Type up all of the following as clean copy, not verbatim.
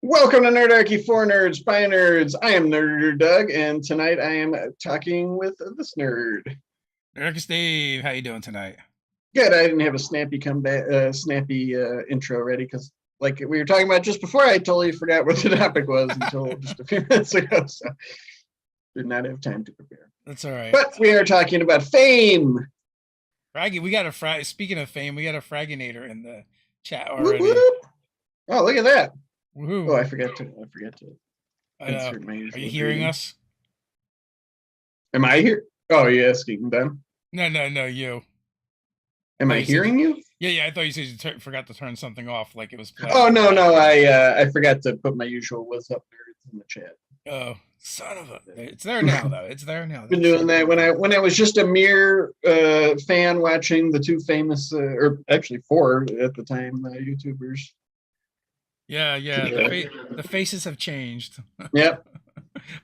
Welcome to Nerdarchy for Nerds by Nerds. I am Nerder Doug, and tonight I am talking with this nerd. Eric Steve, how you doing tonight? Good. I didn't have a snappy comeback, intro ready because, like we were talking about just before, I totally forgot what the topic was until just a few minutes ago. So did not have time to prepare. That's all right. But we are talking about fame. Fraggy, we got a frag. Speaking of fame, we got a Fraginator in the chat Whoop, already. whoop. Oh, look at that! Woohoo! Oh, I forgot to insert my Are you usual hearing greeting. us? Am I here? Oh, are you asking them? No, you. Am I You said, hearing you? yeah. I thought you said you forgot to turn something off, like it was playing Oh in the no, background. I forgot to put my usual "What's up, nerds" in the chat. Oh, son of a! It's there now, though. It's there now. Been That's doing that important. when I was just a mere fan watching the two famous, or actually four at the time, YouTubers. Yeah. The faces have changed, but Yep.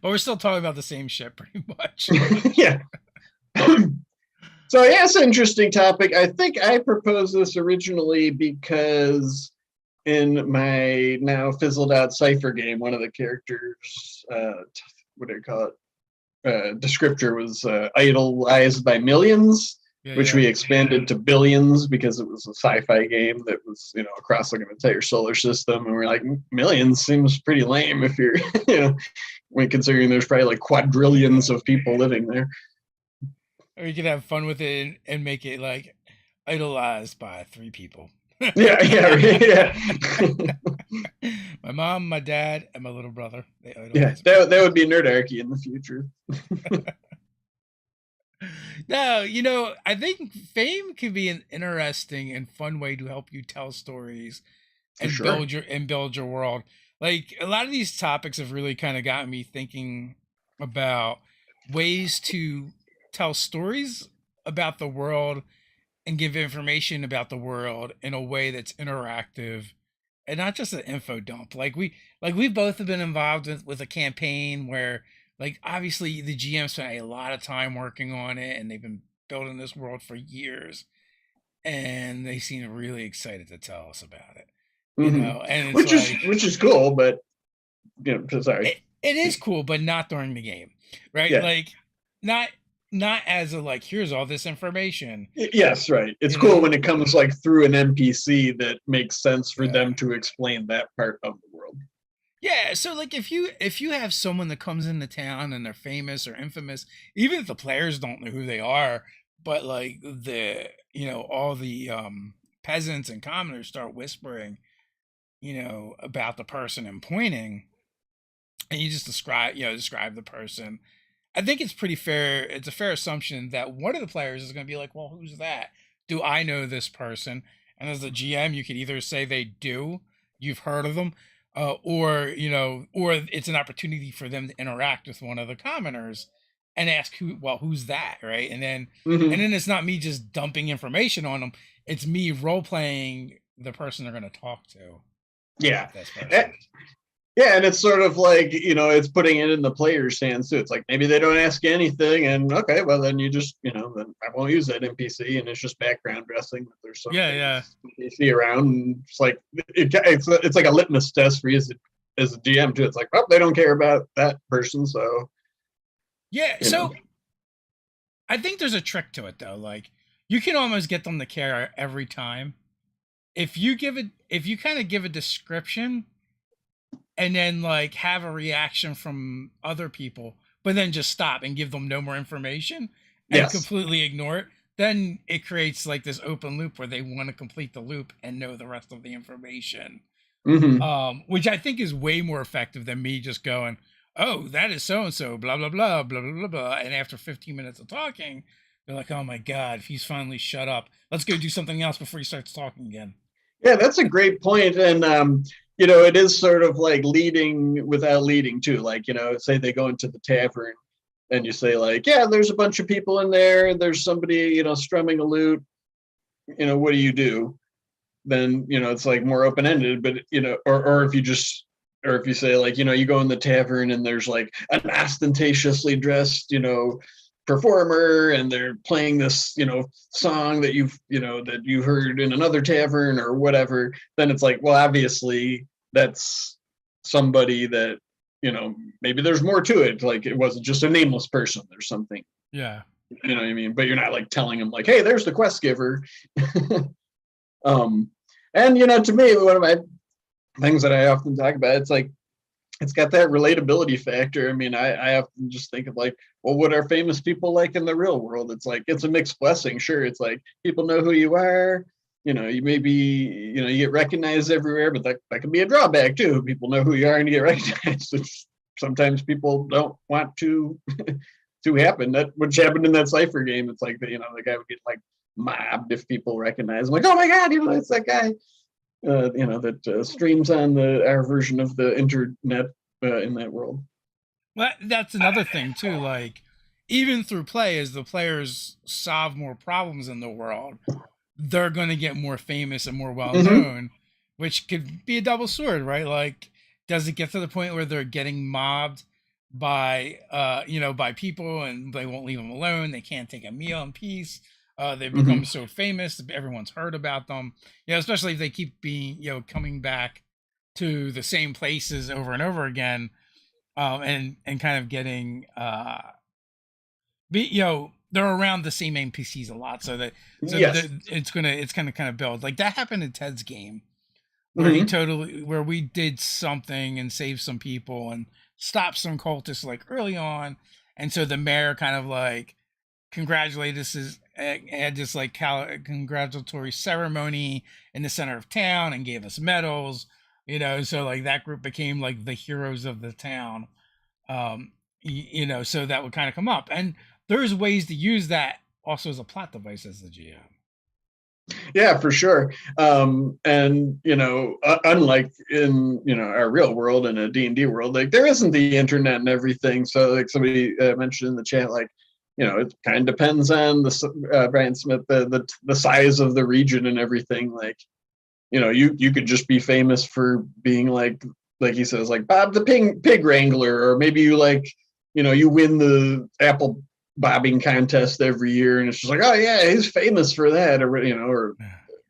we're still talking about the same shit, pretty much. Yeah. So yeah, it's an interesting topic. I think I proposed this originally because in my now fizzled out Cypher game, one of the characters, what do you call it? Descriptor was idolized by millions, which Yeah. we expanded to billions because it was a sci-fi game that was, across like an entire solar system. And we're like, millions seems pretty lame if you're, when considering there's probably like quadrillions of people living there. Or you could have fun with it and make it like idolized by three people. Yeah. My mom, my dad, and my little brother. They Yeah, idolize me. that would be Nerdarchy in the future. No, I think fame can be an interesting and fun way to help you tell stories For and sure. build your world. Like a lot of these topics have really kind of gotten me thinking about ways to tell stories about the world and give information about the world in a way that's interactive and not just an info dump. We've both have been involved with a campaign where like obviously the GM spent a lot of time working on it and they've been building this world for years and they seem really excited to tell us about it. Mm-hmm. And it's like which is cool, but sorry. it is cool, but not during the game. Right? Yeah. Like not not as a like here's all this information. Yes, right. It's You cool know? when it comes like through an NPC that makes sense for Yeah. them to explain that part of the world. Yeah, so like if you have someone that comes into town and they're famous or infamous, even if the players don't know who they are, but like all the peasants and commoners start whispering, about the person and pointing, and you just describe the person. I think it's pretty fair. It's a fair assumption that one of the players is going to be like, "Well, who's that? Do I know this person?" And as the GM, you could either say they do, you've heard of them, or it's an opportunity for them to interact with one of the commoners and ask who's that, right? And Mm-hmm. then it's not me just dumping information on them; it's me role playing the person they're going to talk to Yeah. with this Eh, person. Yeah, and it's sort of like, it's putting it in the player's hands too. It's like maybe they don't ask you anything, and okay, well then you just, then I won't use that NPC, and it's just background dressing that there's some Yeah. famous NPC around, and it's like it's like a litmus test for you as a GM too. It's like, well, they don't care about that person, so Yeah, you know. so I think there's a trick to it though. Like you can almost get them to care every time. If you kind of give a description and then like have a reaction from other people, but then just stop and give them no more information and Yes. completely ignore it, then it creates like this open loop where they want to complete the loop and know the rest of the information. Mm-hmm. Which I think is way more effective than me just going, "Oh, that is so and so," blah blah blah blah blah blah blah. And after 15 minutes of talking, they're like, "Oh my god, if he's finally shut up, let's go do something else before he starts talking again." Yeah, that's a great point. And it is sort of like leading without leading too. Like, say they go into the tavern and you say like, yeah, there's a bunch of people in there, there's somebody, strumming a lute, what do you do? Then, it's like more open-ended, but or if you just or if you say like, you go in the tavern and there's like an ostentatiously dressed, performer and they're playing this song that that you heard in another tavern or whatever, then it's like, well, obviously that's somebody that, you know, maybe there's more to it. Like it wasn't just a nameless person. There's something. Yeah. You know what I mean? But you're not like telling them like, hey, there's the quest giver. And you know, to me, one of my things that I often talk about, it's like it's got that relatability factor. I mean, I often just think of like, well, what are famous people like in the real world? It's like it's a mixed blessing. Sure, it's like people know who you are. You know, you maybe, you know, you get recognized everywhere, but that can be a drawback too. People know who you are and you get recognized. It's, sometimes people don't want to to happen. That which happened in that Cypher game. It's like, you know, the guy would get like mobbed if people recognize him. Like, oh my god, you know, it's that guy. You know, that streams on our version of the internet in that world. Well, that's another thing too. Like, even through play, as the players solve more problems in the world, they're going to get more famous and more well known, which could be a double sword, right? Like, does it get to the point where they're getting mobbed by, you know, by people and they won't leave them alone? They can't take a meal in peace. They become so famous, everyone's heard about them. You know, especially if they keep being, you know, coming back to the same places over and over again, and kind of getting, you know, they're around the same NPCs a lot, so that Yes. it's gonna kind of build. Like that happened in Ted's game, where where we did something and saved some people and stopped some cultists like early on, and so the mayor kind of like congratulated us, had this like congratulatory ceremony in the center of town and gave us medals, you know, so like that group became like the heroes of the town. You know, so that would kind of come up, and there's ways to use that also as a plot device as the GM. Yeah, for sure. And you know, unlike in, you know, our real world and a D&D world, like there isn't the internet and everything. So like somebody mentioned in the chat, like, you know, it kind of depends on the Brian Smith, the size of the region and everything. Like, you know, you could just be famous for being like he says, like Bob the pig wrangler, or maybe you like, you know, you win the apple bobbing contest every year, and it's just like, oh yeah, he's famous for that, or you know,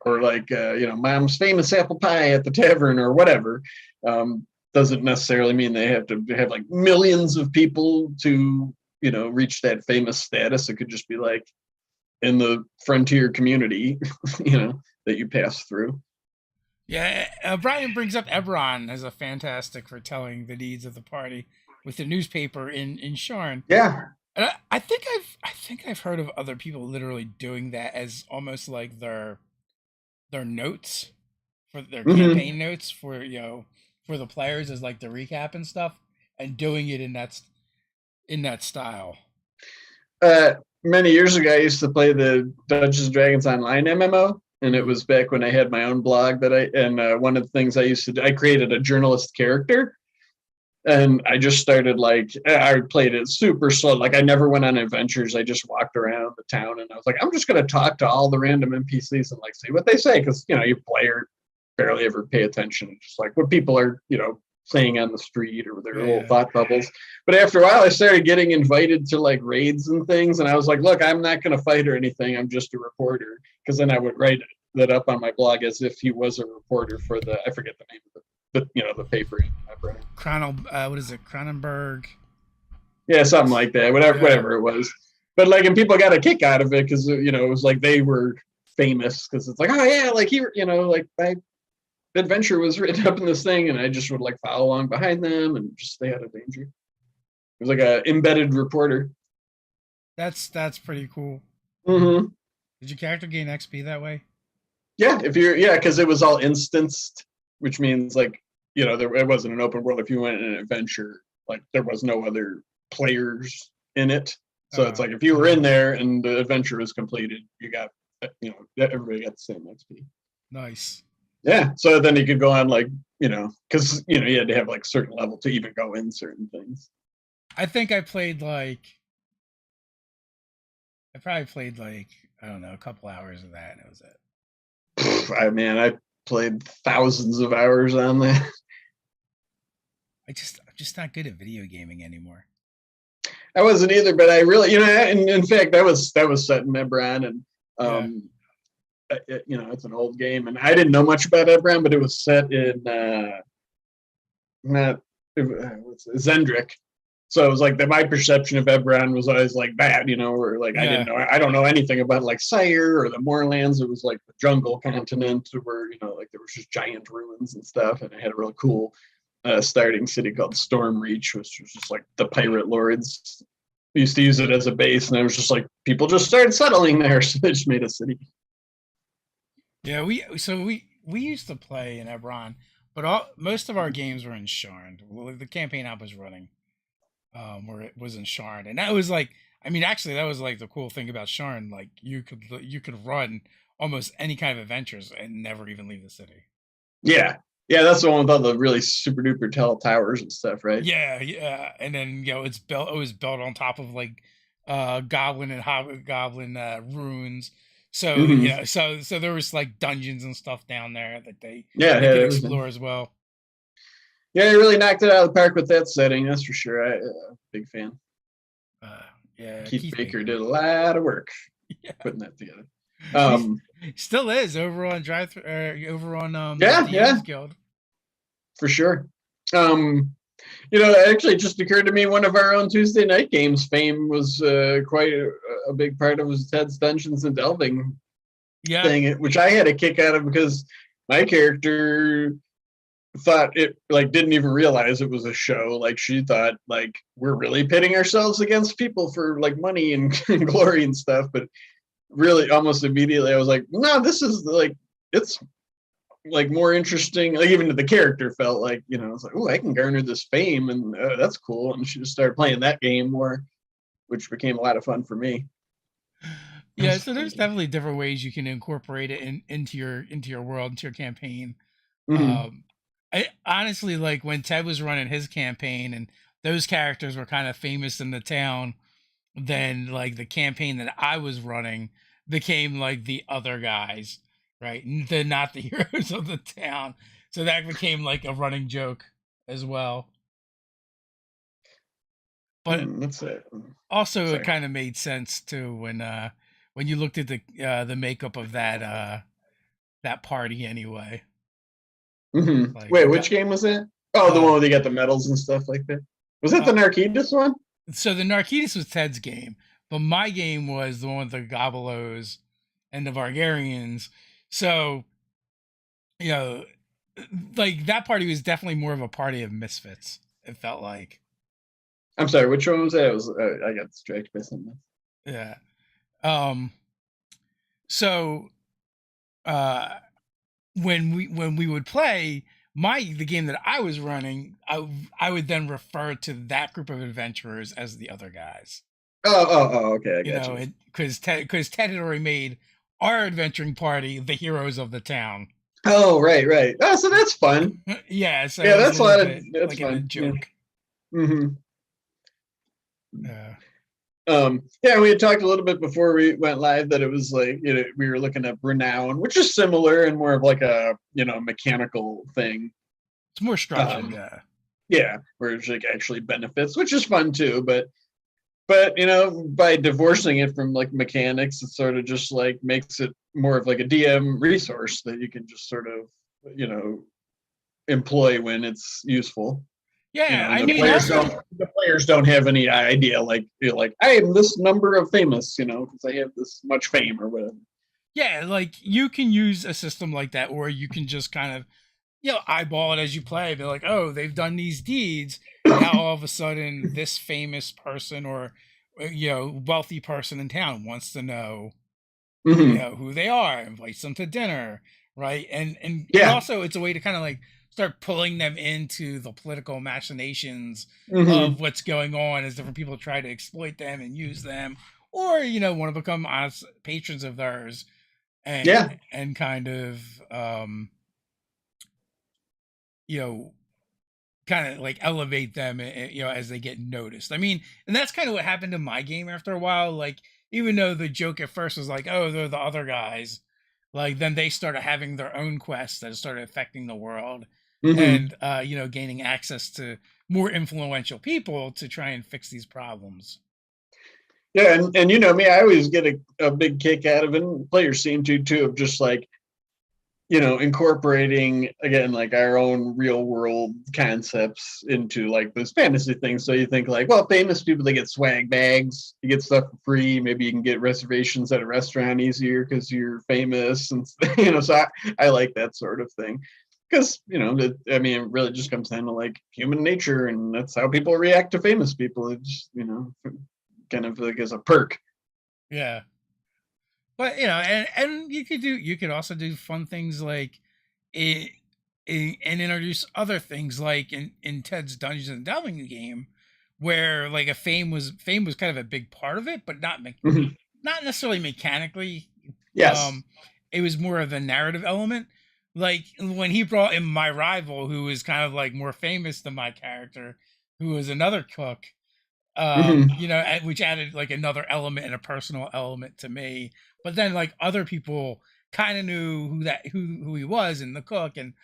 or like you know, mom's famous apple pie at the tavern or whatever. Doesn't necessarily mean they have to have like millions of people to, you know, reach that famous status. It could just be like in the frontier community, you know, that you pass through. Yeah, Brian brings up Eberron as a fantastic for telling the needs of the party with the newspaper in Sharn. Yeah. And I think I've heard of other people literally doing that as almost like their notes for their campaign notes for, you know, for the players, as like the recap and stuff, and doing it in that style. Many years ago, I used to play the Dungeons and Dragons Online MMO, and it was back when I had my own blog one of the things I used to do, I created a journalist character, and I just started like, I played it super slow. Like I never went on adventures. I just walked around the town, and I was like, I'm just going to talk to all the random NPCs and like see what they say. Cause you know, you player barely ever pay attention. Just like what people are, you know, saying on the street or their little thought bubbles. But after a while, I started getting invited to like raids and things. And I was like, look, I'm not going to fight or anything. I'm just a reporter. Cause then I would write that up on my blog as if he was a reporter for I forget the name of you know, the paper. What is it? Cronenberg. Yeah, something like that. Whatever it was. But like, and people got a kick out of it because, you know, it was like they were famous because it's like, oh yeah, like he, you know, like my adventure was written up in this thing, and I just would like follow along behind them and just stay out of danger. It was like a embedded reporter. That's pretty cool. Did your character gain XP that way? Yeah, because it was all instanced, which means like, you know, it wasn't an open world. If you went in an adventure, like there was no other players in it. So it's like if you were in there and the adventure was completed, you got, you know, everybody got the same XP. Nice. Yeah. So then you could go on like, you know, because, you know, you had to have like certain level to even go in certain things. I think I played like, I don't know, a couple hours of that, and that was it. I played thousands of hours on that. I'm just not good at video gaming anymore. I wasn't either, but I really, you know, in fact, that was set in Ebron, and you know, it's an old game, and I didn't know much about Ebron, but it was set in not Zendrick. So it was like that. My perception of Eberron was always like bad, or like Yeah. I don't know anything about like Sire or the Moorlands. It was like the jungle continent where like there was just giant ruins and stuff, and it had a real cool starting city called Stormreach, which was just like the pirate lords used to use it as a base, and it was just like people just started settling there, so they just made a city. Yeah, we used to play in Ebron, but most of our games were in Sharn. Well, the campaign I was running, where it was in Sharn, and that was like, I mean, actually, that was like the cool thing about Sharn. Like you could run almost any kind of adventures and never even leave the city. Yeah, yeah, that's the one with all the really super duper tall towers and stuff, right? Yeah, yeah, and then it's built. It was built on top of like goblin and hobgoblin ruins. So Mm-hmm. yeah, so there was like dungeons and stuff down there that Yeah, it they had could everything. explore as well. Yeah, he really knocked it out of the park with that setting. That's for sure. Big fan. Uh, yeah, Keith Keith Baker Baker. did a lot of work Yeah, putting that together. he's Um, still is over on over on the yeah, yeah, DMs Guild. for sure. Um, it actually just occurred to me one of our own Tuesday night games fame was quite a big part of was Ted's Dungeons and Delving Yeah, thing, which I had a kick out of because my character thought it like didn't even realize it was a show. Like she thought like we're really pitting ourselves against people for like money and glory and stuff, but really almost immediately I was like, no, this is like it's like more interesting. Like even the character felt like it's like, oh, I can garner this fame, and that's cool. And she just started playing that game more, which became a lot of fun for me. That yeah. was a So fun there's game. definitely different ways you can incorporate it into your world, into your campaign. Mm-hmm. Um, I honestly like when Ted was running his campaign and those characters were kind of famous in the town. Then like the campaign that I was running became like the other guys, right? They're not the heroes of the town. So that became like a running joke as well. But That's it. also it Sorry. kind of made sense too when you looked at the makeup of that party anyway. Mm-hmm. Like Wait, you which got game was that? Oh, the uh one where they got the medals and stuff like that. Was that the uh Narcitus one? so the Narcitus was Ted's game, but my game was the one with the Gobelos and the Vargarians. So, you know, like that party was definitely more of a party of misfits. It felt like, I'm sorry, which one was that? It was I got distracted by something. yeah. Um. So, uh, when we would play the game that I was running, I would then refer to that group of adventurers as the other guys. Okay, I You got know, you. Ted had already made our adventuring party the heroes of the town. Oh, right, right. Oh, so that's fun. Yeah, so Yeah, it was a that's a little lot of bit that's like in a fun. Yeah. joke. Mm-hmm. Uh, Yeah, we had talked a little bit before we went live that it was like we were looking at Renown, which is similar and more of like a mechanical thing. it's more structured, Um, yeah. yeah, where it's like actually benefits, which is fun too. But by divorcing it from like mechanics, it sort of just like makes it more of like a DM resource that you can just sort of you know employ when it's useful. Yeah, And I mean, also, the players don't have any idea like like I am this number of famous, because I have this much fame or whatever. yeah, like you can use a system like that, or you can just kind of, eyeball it as you play. Be like, oh, they've done these deeds. Now all of a sudden, this famous person or wealthy person in town wants to know, Hmm. who they are, invites them to dinner, right? And Yeah. also it's a way to kind of like start pulling them into the political machinations of Hmm. what's going on as different people try to exploit them and use them, or want to become honest patrons of theirs and Yeah. and kind of you know kind of like elevate them as they get noticed. I mean, and that's kind of what happened in my game after a while. Like, even though the joke at first was like, oh, they're the other guys, like then they started having their own quests that started affecting the world, Hmm. and gaining access to more influential people to try and fix these problems. Yeah, and me, I always get a big kick out of it, and players seem to too, of just like incorporating again like our own real world concepts into like those fantasy things. So you think like, well, famous people, they get swag bags, you get stuff for free. Maybe you can get reservations at a restaurant easier because you're famous, and so I like that sort of thing because it really just comes down to like human nature, and that's how people react to famous people. It's kind of like as a perk. Yeah. But and you could also do fun things like it, and introduce other things like in Ted's Dungeons and Delving game, where like fame was kind of a big part of it, but not necessarily mechanically. Yes. Um, it was more of a narrative element. Like when he brought in my rival, who was kind of like more famous than my character, who was another cook, Hmm. which added like another element and a personal element to me. But then like other people kind of knew who he was in the cook, and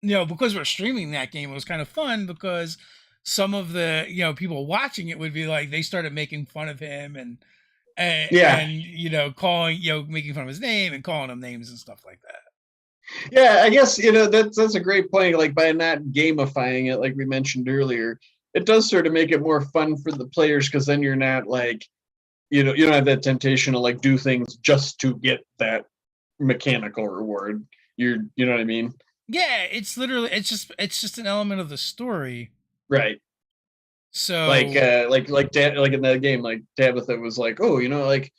because we're streaming that game, it was kind of fun because some of the people watching it would be like they started making fun of him Yeah. and calling making fun of his name and calling him names and stuff like that. Yeah, I guess that's a great point. Like by not gamifying it, like we mentioned earlier, it does sort of make it more fun for the players because then you're not like you don't have that temptation to like do things just to get that mechanical reward. You know what I mean? Yeah, it's just an element of the story. Right. Like So like in that game, like Tabitha was like, oh, like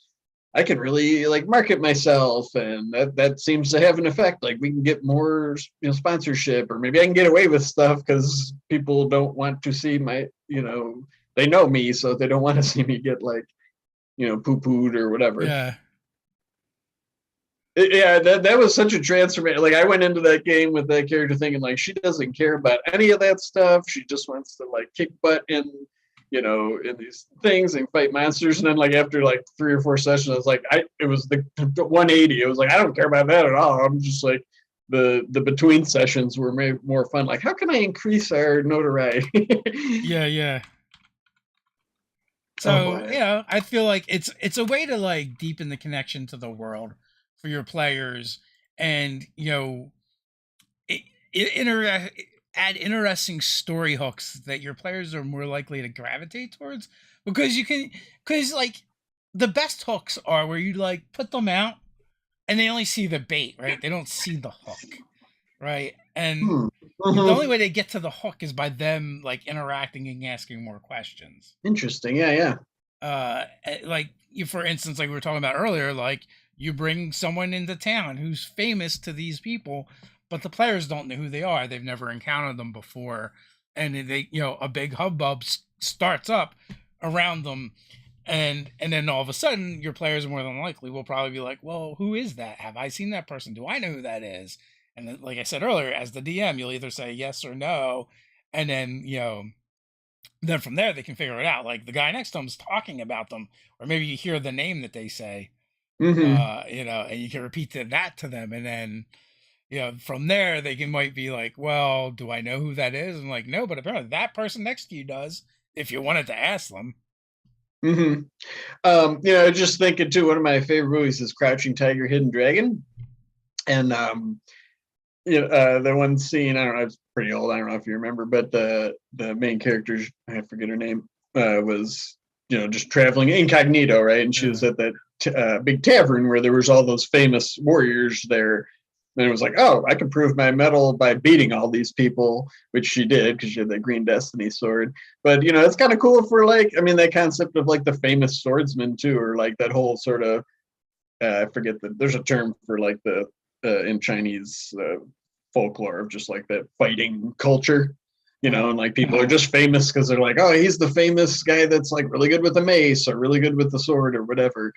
I can really like market myself, and that seems to have an effect. Like we can get more sponsorship, or maybe I can get away with stuff because people don't want to see my they know me, so they don't want to see me get like poo-pooed or whatever. yeah. Yeah, that was such a transformation. Like I went into that game with that character thinking like she doesn't care about any of that stuff. She just wants to like kick butt in these things and fight monsters. And then like after like 3 or 4 sessions, I was like, it was the 180. It was like I don't care about that at all. I'm just like the between sessions were more fun. Like how can I increase our notoriety? Yeah. Oh So, boy. I feel like it's a way to like deepen the connection to the world for your players, and it, add interesting story hooks that your players are more likely to gravitate towards, because like the best hooks are where you like put them out and they only see the bait, right? They don't see the hook, right? And Hmm. the only Mhm. way they get to the hook is by them like interacting and asking more questions. Interesting. Yeah, yeah. Like for instance, like we were talking about earlier, like you bring someone into town who's famous to these people, but the players don't know who they are. They've never encountered them before, and they a big hubbub starts up around them, and then all of a sudden your players more than likely will probably be like, well, who is that? Have I seen that person? Do I know who that is? And then, like I said earlier, as the DM, you'll either say yes or no, and then from there they can figure it out. Like the guy next to them's talking about them, or maybe you hear the name that they say, Hmm. and you can repeat that to them, and then from there they might be like, well, do I know who that is? And like, no, but apparently that person next to you does. If you wanted to ask them. Hmm. Just thinking too, one of my favorite movies is Crouching Tiger, Hidden Dragon, and the one scene, I don't know, it's pretty old. I don't know if you remember, but the main character, I forget her name, was just traveling incognito, right? And she Yeah. was at that big tavern where there was all those famous warriors there. And it was like, oh, I can prove my mettle by beating all these people, which she did because she had that green destiny sword. But it's kind of cool for like, I mean, that concept of like the famous swordsman too, or like that whole sort of I forget that there's a term for like the in Chinese folklore of just like that fighting culture, and like people are just famous because they're like, oh, he's the famous guy that's like really good with the mace or really good with the sword or whatever.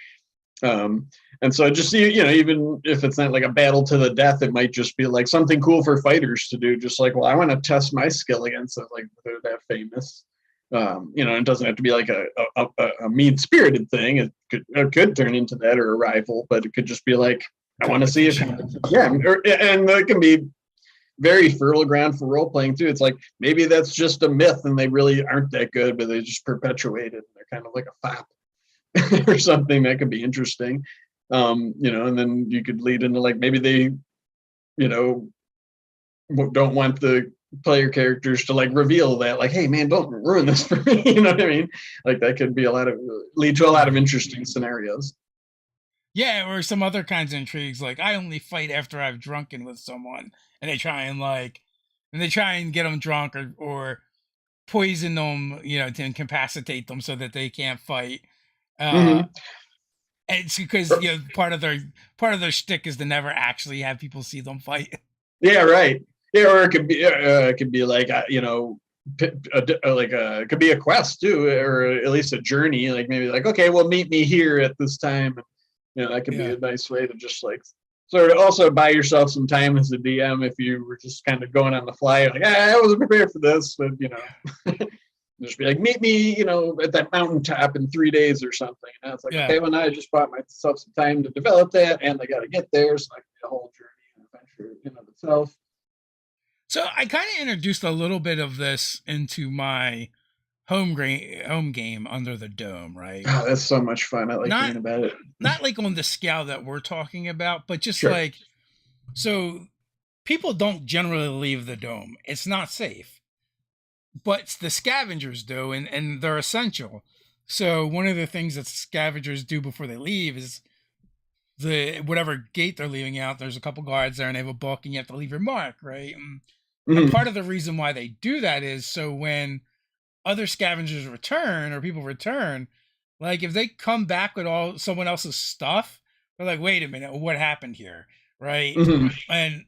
Um, and so just even if it's not like a battle to the death, it might just be like something cool for fighters to do. Just like, well, I want to test my skill against it, like they're that famous. It doesn't have to be like a mean spirited thing. It could turn into that or a rival, but it could just be like I want to see if yeah, and it can be very fertile ground for role playing too. It's like maybe that's just a myth and they really aren't that good, but they just perpetuate it. They're kind of like a fop or something that could be interesting. And then you could lead into like maybe they you know, don't want the player characters to like reveal that, like, hey man, don't ruin this for me. You know what I mean? Like that could be lead to a lot of interesting scenarios. Yeah, or some other kinds of intrigues, like I only fight after I've drunken with someone, and they try and get them drunk or poison them, to incapacitate them so that they can't fight. Uh, Mm-hmm. it's because part of their shtick is to never actually have people see them fight. Yeah, right. Yeah, or it could be like it could be a quest too, or at least a journey. Like maybe like, okay, well, meet me here at this time. That could be Yeah, a nice way to just like sort of also buy yourself some time as a DM if you were just kind of going on the fly. Like, I wasn't prepared for this, but just be like, meet me, at that mountaintop in 3 days or something. And it's like, yeah. okay, well, now I just bought myself some time to develop that, and I got to get there, so I can do a whole journey and adventure in of itself. So I kind of introduced a little bit of this into my home game Under the Dome, right? Oh, that's so much fun. I like Not hearing about it. not like on the scale that we're talking about, but just Sure. like, so people don't generally leave the dome. It's not safe. But the scavengers do, and they're essential. So one of the things that scavengers do before they leave is the whatever gate they're leaving out, there's a couple guards there and they have a book and you have to leave your mark, right? And Mm-hmm. part of the reason why they do that is so when other scavengers return or people return, like if they come back with all someone else's stuff, they're like, wait a minute, what happened here? Right? Mm-hmm. And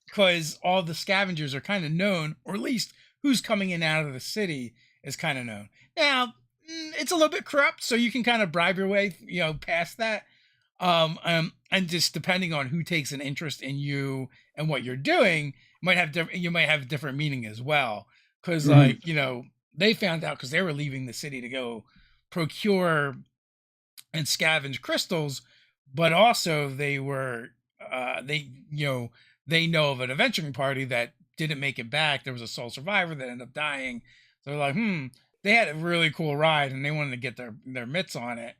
because all the scavengers are kind of known, or at least who's coming in and out of the city is kind of known. Now, it's a little bit corrupt, so you can kind of bribe your way, past that. And just depending on who takes an interest in you and what you're doing, you might have different meaning as well. Because Mm-hmm. they found out because they were leaving the city to go procure and scavenge crystals, but also they know of an adventuring party that didn't make it back. There was a sole survivor that ended up dying. So they're like, they had a really cool ride and they wanted to get their mitts on it.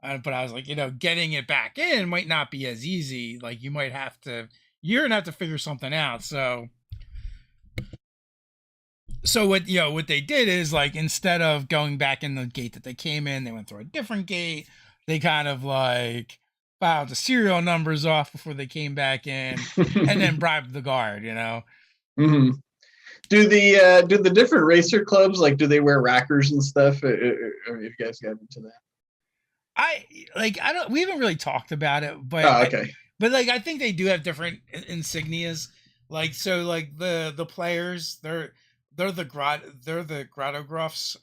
But I was like, getting it back in might not be as easy. Like you're gonna have to figure something out. So what they did is like instead of going back in the gate that they came in, they went through a different gate. They kind of like filed the serial numbers off before they came back in, and then bribed the guard. Mm-hmm. Do the different racer clubs like do they wear rockers and stuff? Or you guys got into that? I don't. We haven't really talked about it, Oh, okay. but like I think they do have different insignias. Like so, like the players, they're the Grottographs,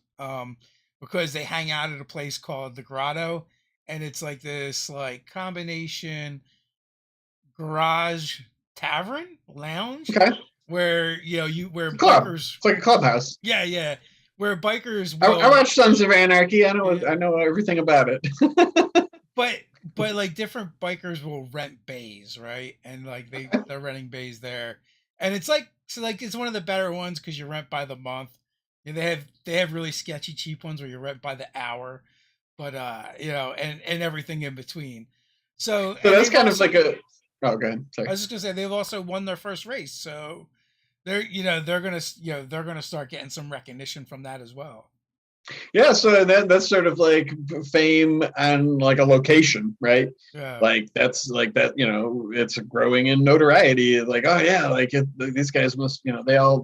because they hang out at a place called the Grotto, and it's like this like combination garage tavern lounge Okay. where where It's a club. bikers, It's like a clubhouse. yeah, where bikers I will, watched Sons of Anarchy. yeah, I know everything about it. but like different bikers will rent bays, right? And like they're renting bays there, and it's like, so like it's one of the better ones because you rent by the month. They have really sketchy cheap ones where you rent by the hour, but and everything in between. So So and that's they've kind of like also, a. Oh, go ahead. I Sorry. was just gonna say they've also won their first race, so they're gonna start getting some recognition from that as well. Yeah, so that's sort of like fame and like a location, right? Yeah, Like that's like that, it's growing in notoriety. Like, oh yeah, like these guys must, they all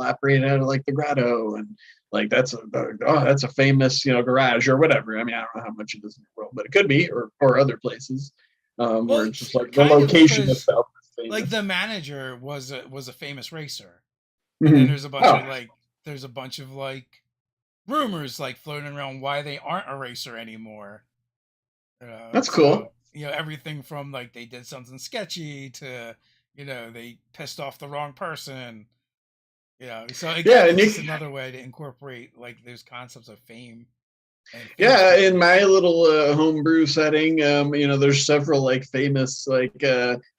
operate out of like the grotto, and like that's a famous, garage or whatever. I mean, I don't know how much it is in the world, but it could be, or other places, where well, it's just like the kind of location because itself is like famous. the manager was a famous racer, and then Mm-hmm. Oh, there's a bunch of like rumors like floating around why they aren't a racer anymore. that's So cool. everything from like they did something sketchy to they pissed off the wrong person. So Yeah, again, and it's you just another way to incorporate like those concepts of fame and famous Yeah, in people. my little homebrew setting, there's several like famous like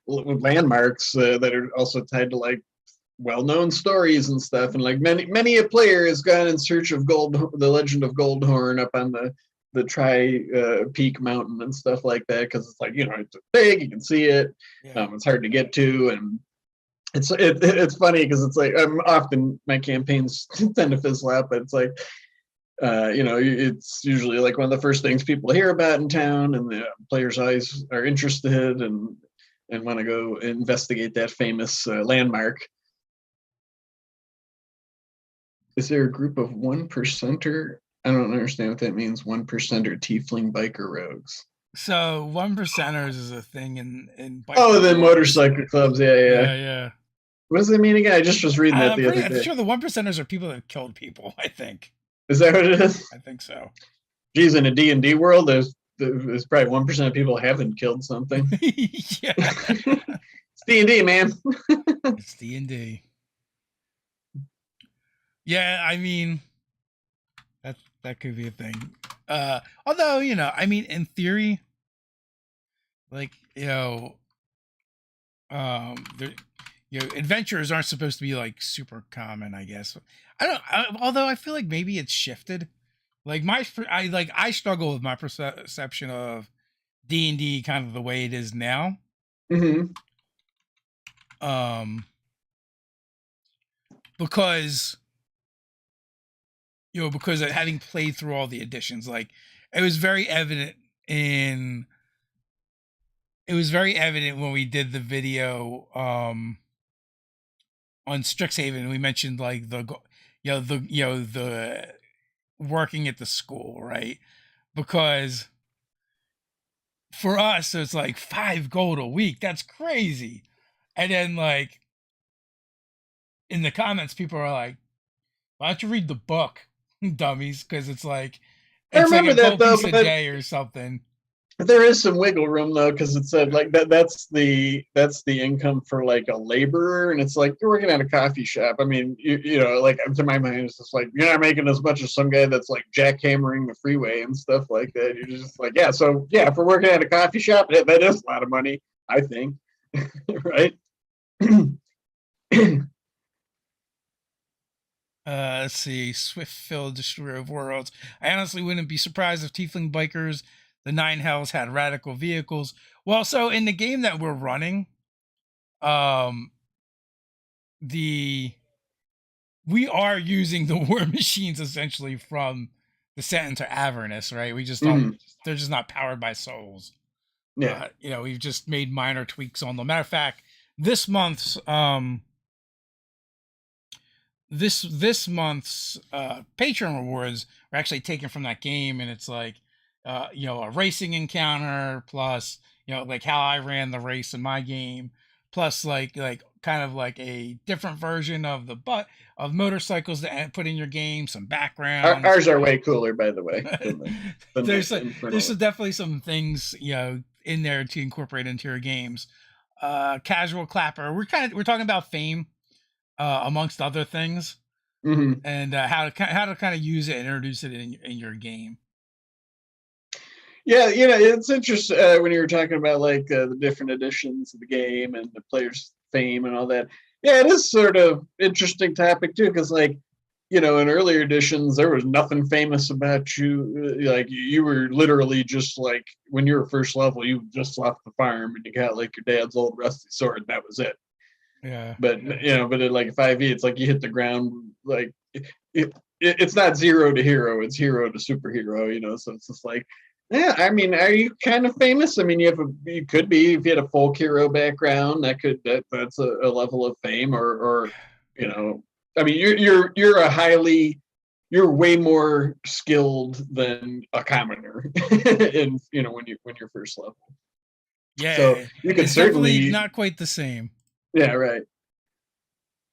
landmarks that are also tied to like well-known stories and stuff, and like many a player has gone in search of the legend of Goldhorn up on the Tri Peak Mountain and stuff like that because it's like it's big, you can see it, Yeah. it's hard to get to, and It's funny because it's like often my campaigns tend to fizzle out, but it's like it's usually like one of the first things people hear about in town, and the players always are interested and want to go investigate that famous landmark. Is there a group of 1%er? I don't understand what that means. 1%er tiefling biker rogues. So 1%ers is a thing in Oh, the clubs. motorcycle clubs. Yeah. Yeah. What does that mean again? I just was reading that the other I'm day. sure the 1%ers are people that have killed people. I think. Is that what it is? I think so. Geez, in a D&D world, there's probably 1% of people haven't killed something. Yeah. It's D&D, man. It's D&D. Yeah, I mean, that could be a thing. Although, I mean, in theory, like, adventures aren't supposed to be like super common, I guess. Although I feel like maybe it's shifted. Like I struggle with my perception of D&D kind of the way it is now. Mm-hmm. Because because of having played through all the editions, like it was very evident when we did the video on Strixhaven. We mentioned like the working at the school, right? Because for us it's like 5 gold a week. That's crazy. And then like in the comments, people are like, "Why don't you read the book, dummies?" Because it's like I remember like a that though, piece a day or something. There is some wiggle room though, because it said like that's the income for like a laborer, and it's like you're working at a coffee shop. I mean, like to my mind, it's just like you're not making as much as some guy that's like jackhammering the freeway and stuff like that. You're just like, yeah, so yeah, if we're working at a coffee shop, that is a lot of money, I think, right? Let's see. Swift-filled destroyer of worlds. I honestly wouldn't be surprised if Tiefling Bikers, the Nine Hells, had radical vehicles. Well, so in the game that we're running, we are using the war machines essentially from Descent into Avernus, right? We just don't. They're just not powered by souls. Yeah. We've just made minor tweaks on them. Matter of fact, this month's Patreon rewards are actually taken from that game, and it's like a racing encounter plus like how I ran the race in my game, plus like kind of like a different version of of motorcycles that put in your game, some background. Ours are way cooler, by the way. There's definitely some things in there to incorporate into your games. Casual clapper. We're talking about fame. Amongst other things, and how to kind of use it and introduce it in your game. Yeah, it's interesting when you were talking about like the different editions of the game and the players' fame and all that. Yeah, it is sort of interesting topic too, because like in earlier editions there was nothing famous about you. Like you were literally just like when you were first level, you just left the farm and you got like your dad's old rusty sword. And that was it. Yeah. But but at like 5e, it's like you hit the ground like it's not 0 to hero, it's hero to superhero. So it's just like, yeah. I mean, are you kind of famous? I mean, you could be if you had a folk hero background. That's a level of fame, or I mean, you're way more skilled than a commoner in when you're first level. Yeah. So you could certainly not quite the same. Yeah, right.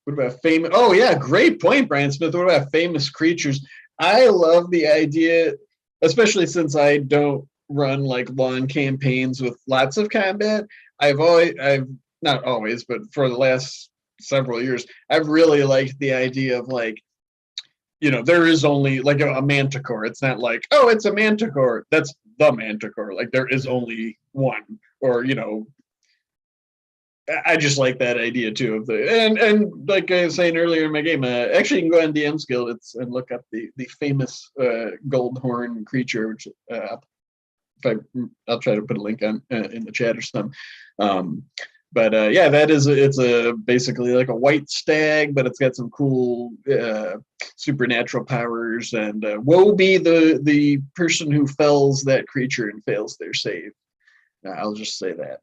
What about famous? Oh, yeah, great point, Brian Smith. What about famous creatures? I love the idea, especially since I don't run like long campaigns with lots of combat. I've not always, but for the last several years, I've really liked the idea of like, there is only like a manticore. It's not like, oh, it's a manticore. That's the manticore. Like there is only one, or I just like that idea too of and like I was saying earlier in my game, actually you can go on DM's Guild and look up the famous Goldhorn creature, which I'll try to put a link on in the chat or something. But yeah, it's a basically like a white stag, but it's got some cool supernatural powers. And woe be the person who fells that creature and fails their save. I'll just say that.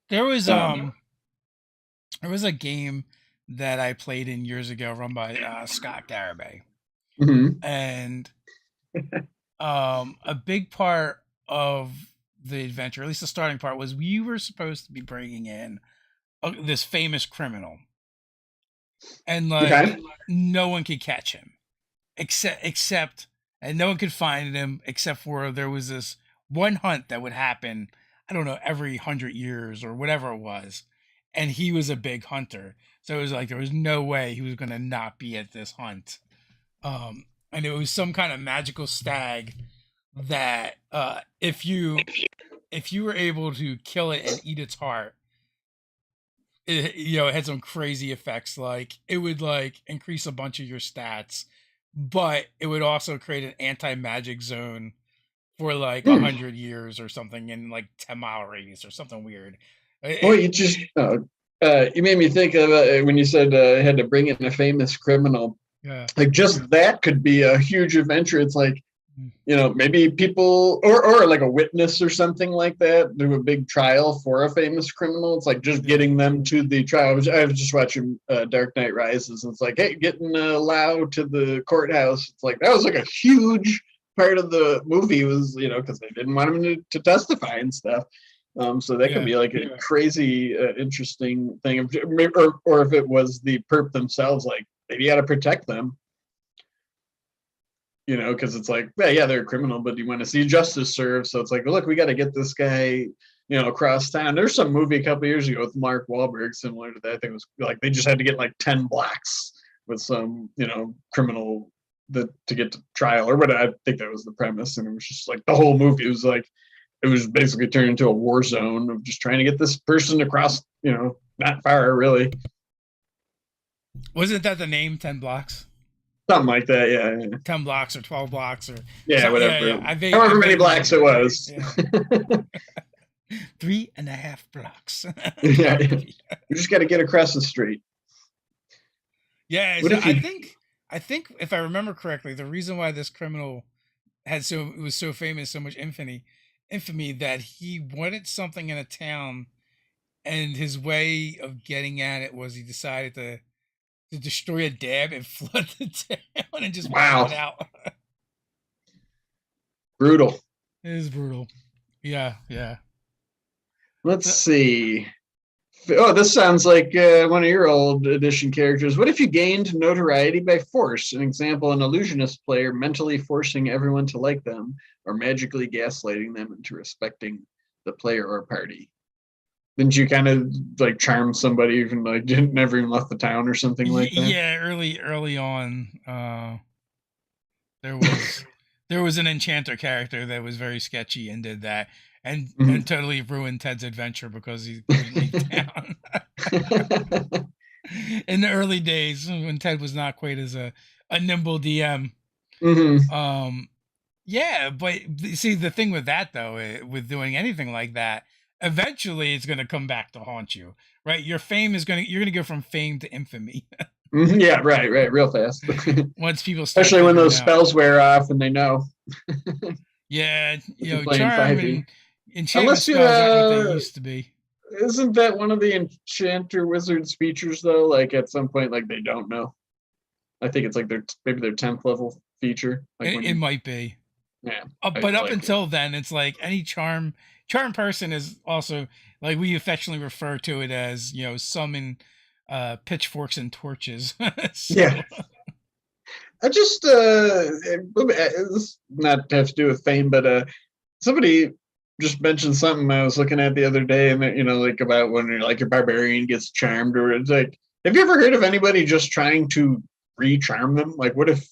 There was there was a game that I played in years ago, run by Scott Garibay, and a big part of the adventure, at least the starting part, was we were supposed to be bringing in this famous criminal, and like no one could catch him except and no one could find him except for there was this one hunt that would happen, I don't know, every 100 years or whatever it was, and he was a big hunter, so it was like there was no way he was going to not be at this hunt. And it was some kind of magical stag that if you were able to kill it and eat its heart, it had some crazy effects. Like it would like increase a bunch of your stats, but it would also create an anti-magic zone for like 100 years or something in like 10-mile radius or something weird. Well, you made me think of when you said had to bring in a famous criminal. Yeah. Like just that could be a huge adventure. It's like, maybe people or like a witness or something like that, do a big trial for a famous criminal. It's like just getting them to the trial. I was just watching Dark Knight Rises, and it's like, hey, getting Lau to the courthouse. It's like that was like a huge part of the movie was, because they didn't want him to testify and stuff. So that could be like a crazy, interesting thing. Or if it was the perp themselves, like maybe you got to protect them. Because it's like, yeah, they're a criminal, but you want to see justice served. So it's like, look, we got to get this guy, across town. There's some movie a couple years ago with Mark Wahlberg, similar to that. I think it was like they just had to get like 10 blocks with some, criminal to get to trial or what. I think that was the premise, and it was just like the whole movie was like it was basically turned into a war zone of just trying to get this person across, not far really. Wasn't that the name, 10 blocks? Something like that, yeah. 10 blocks or 12 blocks or whatever. Yeah. However many blocks it was. Yeah. 3.5 blocks. Yeah. You just got to get across the street. Yeah, so I think if I remember correctly, the reason why this criminal was so famous, so much infamy, that he wanted something in a town, and his way of getting at it was he decided to destroy a dam and flood the town and just wipe it out. Brutal. It is brutal. Yeah. Let's see. Oh, this sounds like one of your old edition characters. What if you gained notoriety by force? An example, an illusionist player mentally forcing everyone to like them or magically gaslighting them into respecting the player or party. Didn't you kind of like charm somebody even like never even left the town or something like that? Yeah, early on, there was an enchanter character that was very sketchy and did that, and totally ruined Ted's adventure because he couldn't leave town. In the early days when Ted was not quite as a nimble DM. Yeah, but see the thing with that though, with doing anything like that, eventually it's going to come back to haunt you, right? Your fame you're going to go from fame to infamy. Yeah, right, real fast. Once people especially when those spells wear off and they know. Yeah, charm and enchantment spells aren't what they used to be. Isn't that one of the enchanter wizards features though? Like at some point, like they don't know. I think it's like maybe their 10th level feature. Like it might be. Yeah. But up until then, it's like any charm person is also, like, we affectionately refer to it as, summon pitchforks and torches. So. Yeah. I just it's not have to do with fame, but somebody just mentioned something I was looking at the other day, and like about when your barbarian gets charmed, or it's like, have you ever heard of anybody just trying to re-charm them? Like, what if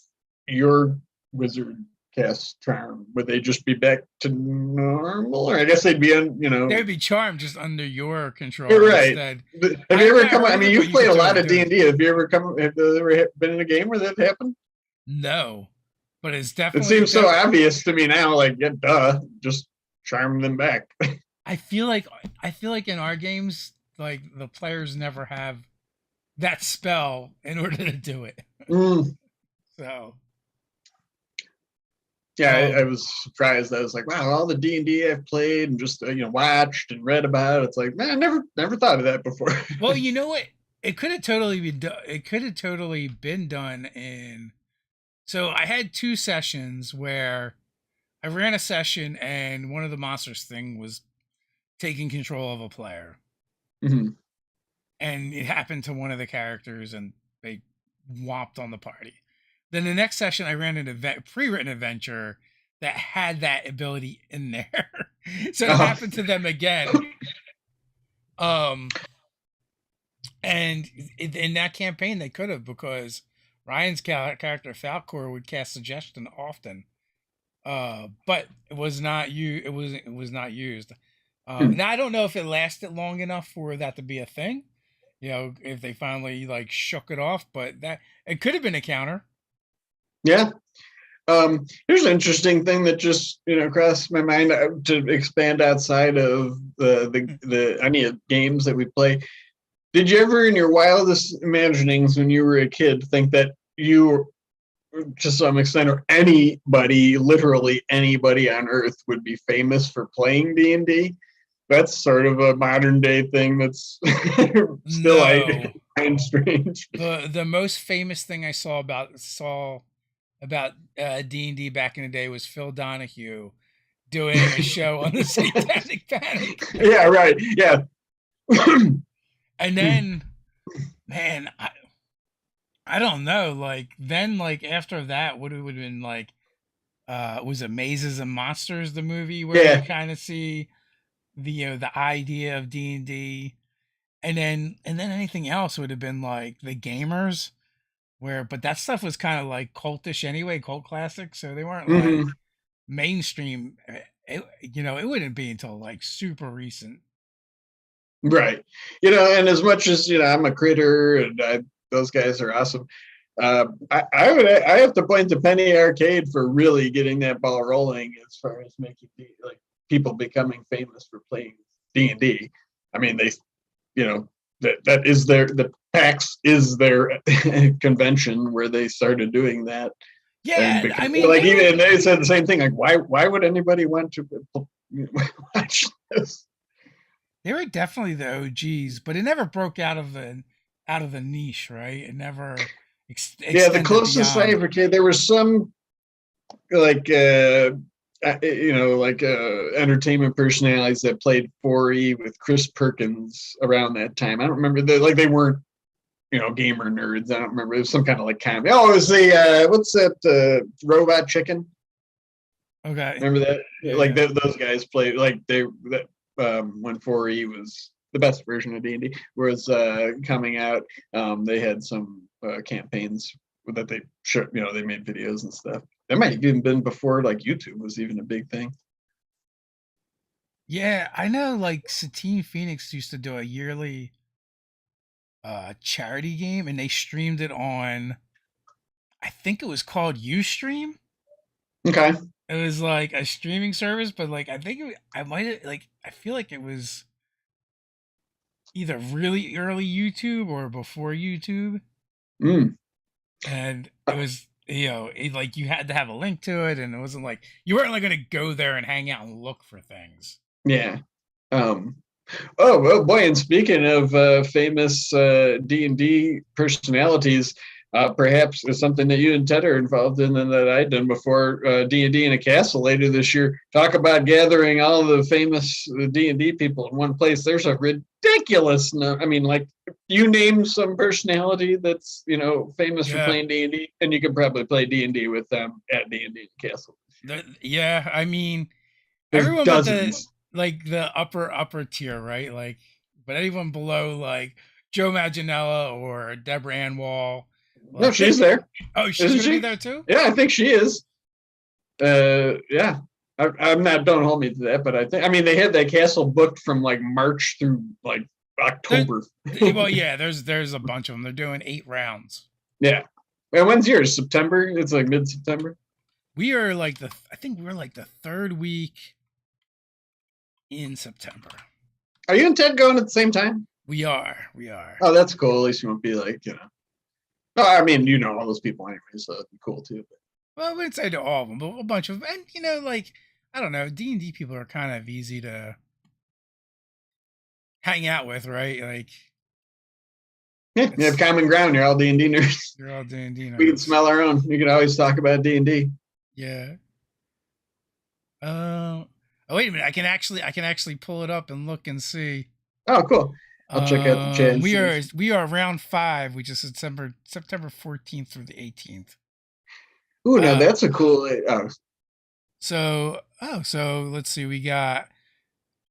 your wizard cast charm? Would they just be back to normal, or I guess they'd be they'd be charmed just under your control. Right. Instead. Have you ever come? I mean, you've played a lot of D&D. Have you ever been in a game where that happened? No, but it's definitely. It seems so obvious to me now. Like, yeah, duh, just charm them back. I feel like in our games, like the players never have that spell in order to do it. Mm. So, Yeah, I um, was surprised. I was like, wow, all the D&D I've played and just watched and read about. It's like, man, I never thought of that before. well, you know what? It could have totally been done. It could have totally been done in. So I had two sessions where I ran a session and one of the monsters thing was taking control of a player, Mhm. and it happened to one of the characters, and they whopped on the party. Then the next session, I ran an event, pre-written adventure that had that ability in there, so it Oh, happened to them again. Um, and in that campaign, they could have, because Ryan's character Falcor would cast suggestion often, but it was not you. It was not used. hmm. Now I don't know if it lasted long enough for that to be a thing. You know, if they finally like shook it off, but that it could have been a counter. Yeah. Here's an interesting thing that just crossed my mind to expand outside of the any games that we play. Did you ever, in your wildest imaginings when you were a kid, think that you, to some extent, or anybody, literally anybody on Earth, would be famous for playing D&D? That's sort of a modern day thing that's still I No, find strange. the most famous thing I saw about D&D back in the day was Phil Donahue doing a show on the Satanic Panic. Yeah, right. Yeah. And then, man, I don't know. Like then, like after that, what it would have been like? Was it Mazes and Monsters, the movie where you Yeah. kind of see the the idea of D&D, and then anything else would have been like the Gamers, where but that stuff was kind of like cultish anyway, cult classics, so they weren't like Hmm. mainstream. It wouldn't be until like super recent. Right. And as much as I'm a critter, and those guys are awesome. I have to point to Penny Arcade for really getting that ball rolling as far as making like people becoming famous for playing D&D. I mean, they that is the PAX is their convention where they started doing that. And Yeah, because I mean like they were even they said the same thing, like why would anybody want to watch this? definitely the OGs, but it never broke out of the niche, right? It never Yeah, the extended closest I beyond. ever came, there was some like entertainment personalities that played 4E with Chris Perkins around that time. I don't remember they weren't gamer nerds. I don't remember. It was some kind of like comedy. Oh, it was the what's that Robot Chicken? Okay. Remember that? Yeah, Like yeah. those guys played like they that when 4E was the best version of D&D was coming out. They had some campaigns that they they made videos and stuff. That might have even been before like YouTube was even a big thing. Yeah, I know like Satine Phoenix used to do a yearly charity game, and they streamed it on, I think it was called Ustream. Okay. It was like a streaming service, but like I think I might have like I feel like it was either really early YouTube or before YouTube, Mm. and it was like you had to have a link to it, and it wasn't like you weren't like gonna go there and hang out and look for things. Yeah. Um, oh boy! And speaking of famous D&D personalities, perhaps it's something that you and Ted are involved in, and that I've done before. D&D in a castle later this year. Talk about gathering all the famous D&D people in one place. There's a ridiculous. I mean, like you name some personality that's famous for Yeah, playing D&D, and you could probably play D&D with them at D&D in the castle. yeah. I mean, There's everyone but the dozens. like the upper tier, right? Like, but anyone below like Joe Manganiello or Deborah Ann Wall, No, she's like, there, oh, she's isn't gonna be she? there too. Yeah, I think she is. Yeah, I'm not. Don't hold me to that, but I mean, they had that castle booked from like March through like There, October. well, yeah. There's a bunch of them. They're doing 8 rounds. Yeah. And when's yours? September? It's like mid-September. We are like I think we're like the third week. in September. Are you and Ted going at the same time? We are. We are. Oh, that's cool. At least you won't be like, Oh, I mean, you know all those people anyway, so it'd be cool too. Well, I wouldn't say to all of them, but a bunch of, and like I don't know, D&D people are kind of easy to hang out with, right? Like, yeah, you have common ground. You're all D&D nerds. You're all D&D nerds. We can smell our own. We can always talk about D&D. Yeah. Oh, wait a minute. I can actually pull it up and look and see. Oh, cool. I'll check out the chat. We are round 5, which is September 14th through the 18th. Ooh, now that's a cool. So let's see. We got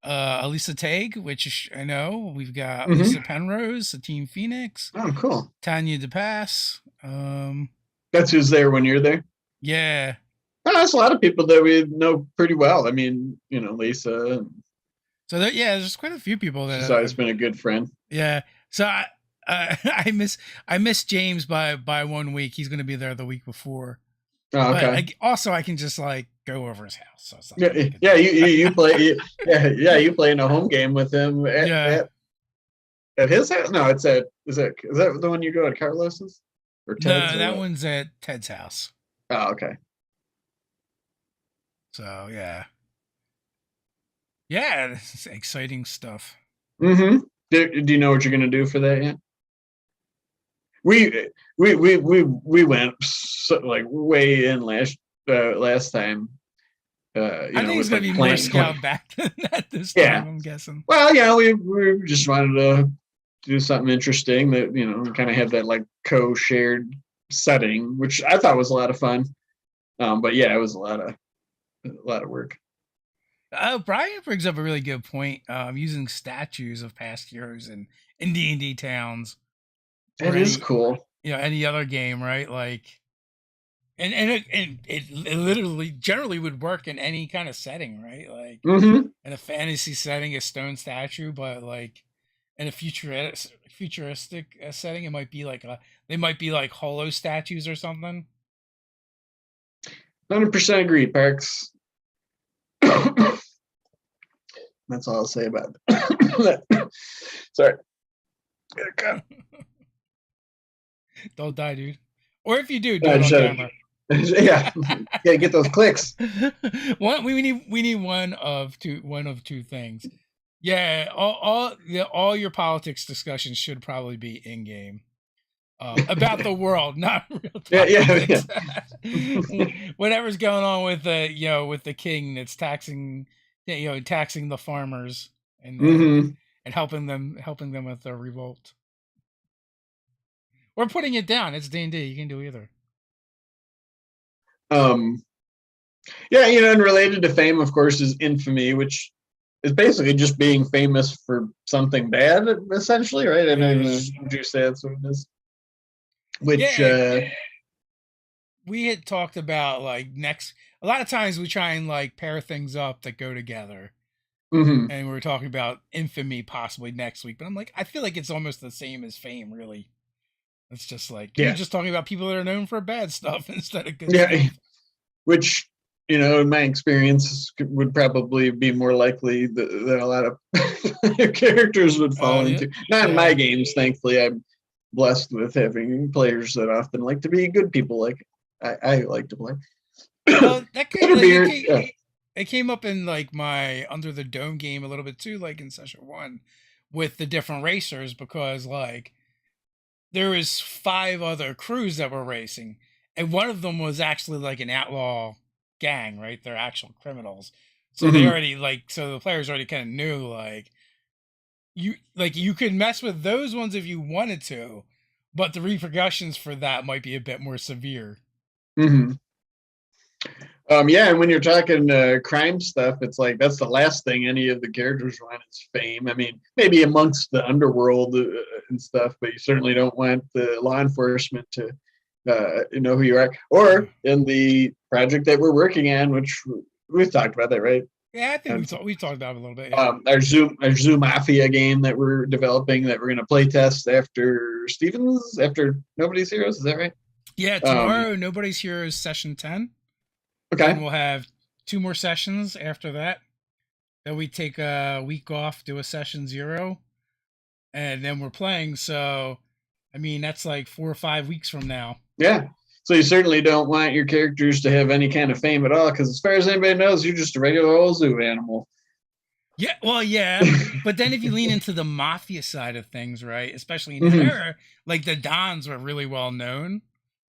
Elisa Tague, which I know. We've got Lisa Penrose, Team Phoenix. Oh, cool. Tanya DePass. That's who's there when you're there? Yeah. Oh, that's a lot of people that we know pretty well. I mean, Lisa. So there's quite a few people that she's always been a good friend. Yeah. So I miss James by 1 week. He's going to be there the week before. Oh, okay. But also, I can just like go over his house. So yeah. You play. You play in a home game with him. At his house? No, is that the one you go at Carlos's? Or Ted's? No, that one's at Ted's house. Oh, okay. So yeah, it's exciting stuff. Mm-hmm. Do you know what you're gonna do for that yet? We went like way in last time. I think it's gonna be more scaled back than that this time. I'm guessing. Well, we just wanted to do something interesting that kind of have that like co-shared setting, which I thought was a lot of fun. But yeah, it was a lot of work. Brian brings up a really good point. Using statues of past heroes in D&D towns. That is cool. Any other game, right? Like, and it literally generally would work in any kind of setting, right? Like in a fantasy setting, a stone statue, but like in a futuristic setting, it might be like they might be like holo statues or something. 100% agree, Parks. That's all I'll say about that. Sorry. Don't die, dude. Or if you do it on camera. Yeah, gotta get those clicks. We need one of two things. Yeah, all your politics discussions should probably be in game. About the world, not real politics. Yeah. Whatever's going on with the king that's taxing the farmers and helping them with their revolt. Or putting it down. It's D&D. You can do either. Yeah, and related to fame, of course, is infamy, which is basically just being famous for something bad, essentially, right? I mean, would you say that's what it is? Which we had talked about like a lot of times we try and like pair things up that go together. And we were talking about infamy possibly next week, but I'm like, I feel like it's almost the same as fame, really. It's just like you're just talking about people that are known for bad stuff instead of good stuff. Which, in my experience, would probably be more likely that a lot of characters would fall into. Not in my games, thankfully. I'm blessed with having players that often like to be good people, like I like to play. Well, it came up in like my Under the Dome game a little bit too, like in session 1 with the different racers, because like there was 5 other crews that were racing, and one of them was actually like an outlaw gang, right? They're actual criminals. So they already so the players already kind of knew like you could mess with those ones if you wanted to, but the repercussions for that might be a bit more severe. Yeah, and when you're talking crime stuff, it's like that's the last thing any of the characters want is fame. I mean, maybe amongst the underworld and stuff, but you certainly don't want the law enforcement to know who you are. Or in the project that we're working on, which we've talked about that, right? Yeah, I think we talked about it a little bit. Yeah. Our Zoo Mafia game that we're developing that we're going to play test after Nobody's Heroes. Is that right? Yeah, tomorrow Nobody's Heroes session 10. Okay. And we'll have 2 more sessions after that. that we take a week off, do a session 0, and then we're playing. So, I mean, that's like 4 or 5 weeks from now. Yeah. So you certainly don't want your characters to have any kind of fame at all, because as far as anybody knows, you're just a regular old zoo animal. Yeah, well, yeah, but then if you lean into the mafia side of things, right, especially in that Mhm. era, like the Dons were really well known,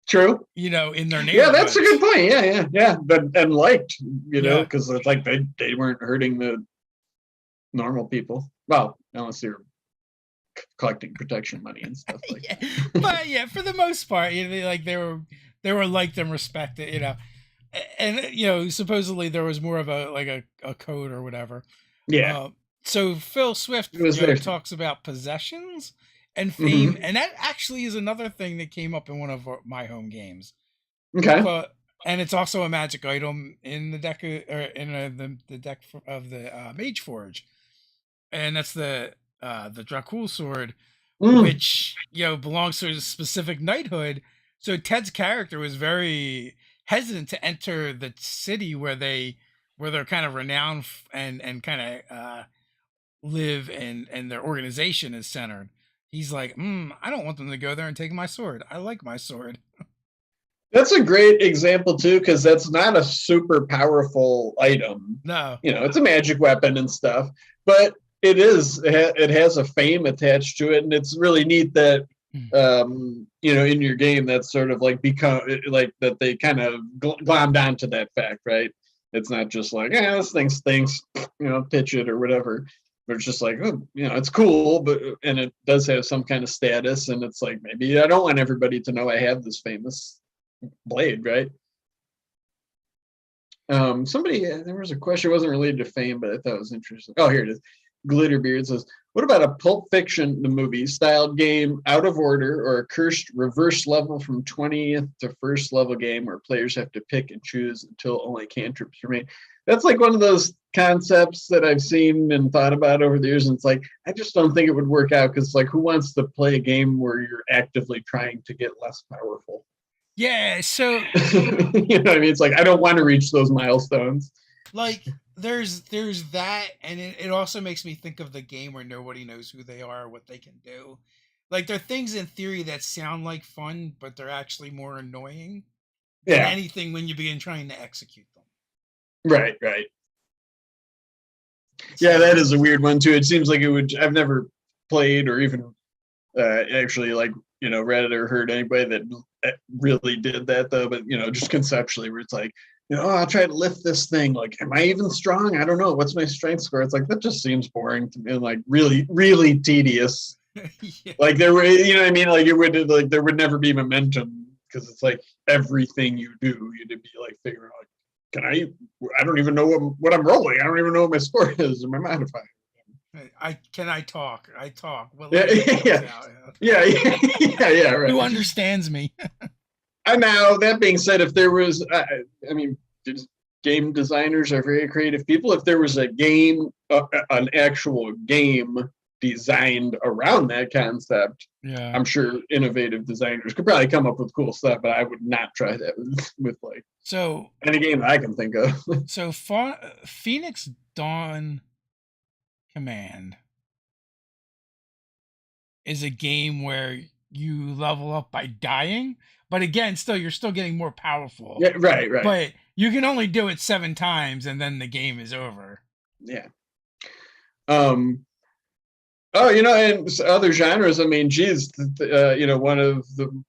True. you know, in their Yeah, that's a good neighborhoods. point. Yeah. But and liked, Yeah, because it's like they weren't hurting the normal people. Well, unless you're collecting protection money and stuff like yeah, that. but yeah, for the most part, you know, like they were liked and respected, you know, and you know, supposedly there was more of a like a code or whatever. Yeah, Uh, so Phil Swift, it was you know, there. talks about possessions and fame, Hmm. and that actually is another thing that came up in one of my home games. Okay. But and it's also a magic item in the deck or in the deck of the Mage Forge, and that's the Dracul sword, Mm. which you know belongs to a specific knighthood. So Ted's character was very hesitant to enter the city where they're kind of renowned and kind of live and their organization is centered. He's like, I don't want them to go there and take my sword. I like my sword. That's a great example too, because that's not a super powerful item. No. It's a magic weapon and stuff, but it has a fame attached to it, and it's really neat that in your game that's sort of like become like that they kind of glommed onto that fact, right? It's not just like, yeah, this thing stinks, pitch it or whatever. But it's just like, oh, it's cool, but and it does have some kind of status, and it's like maybe I don't want everybody to know I have this famous blade, right? There was a question, it wasn't related to fame, but I thought it was interesting. Oh, here it is. Glitterbeard says, what about a Pulp Fiction, the movie, styled game out of order or a cursed reverse level from 20th to first level game where players have to pick and choose until only cantrips remain? That's like one of those concepts that I've seen and thought about over the years. And it's like, I just don't think it would work out because, like, who wants to play a game where you're actively trying to get less powerful? Yeah, so You know what I mean? It's like, I don't want to reach those milestones. like there's that, and it also makes me think of the game where nobody knows who they are or what they can do. Like there are things in theory that sound like fun, but they're actually more annoying than Yeah, anything when you begin trying to execute them. right. Yeah, So that is a weird one too. It seems like it would. I've never played or even actually like read or heard anybody that really did that though. But just conceptually, where it's like, I'll try to lift this thing. Like, am I even strong? I don't know. What's my strength score? It's like that just seems boring to me, and like really, really tedious. yeah. Like there were, what I mean? Like it would like there would never be momentum because it's like everything you do, you'd be like figuring out, can I don't even know what I'm rolling. I don't even know what my score is or my modifier. I talk. I talk. What Yeah, language comes yeah, out? yeah, right. Who understands me? And now that being said, if there was, I mean, game designers are very creative people. If there was a game, an actual game designed around that concept, Yeah. I'm sure innovative designers could probably come up with cool stuff. But I would not try that with like So any game that I can think of. Phoenix Dawn Command is a game where you level up by dying, but again, still you're still getting more powerful. Yeah, right. But you can only do it 7 times and then the game is over. Yeah. Um. Oh, and other genres. I mean, geez, one of the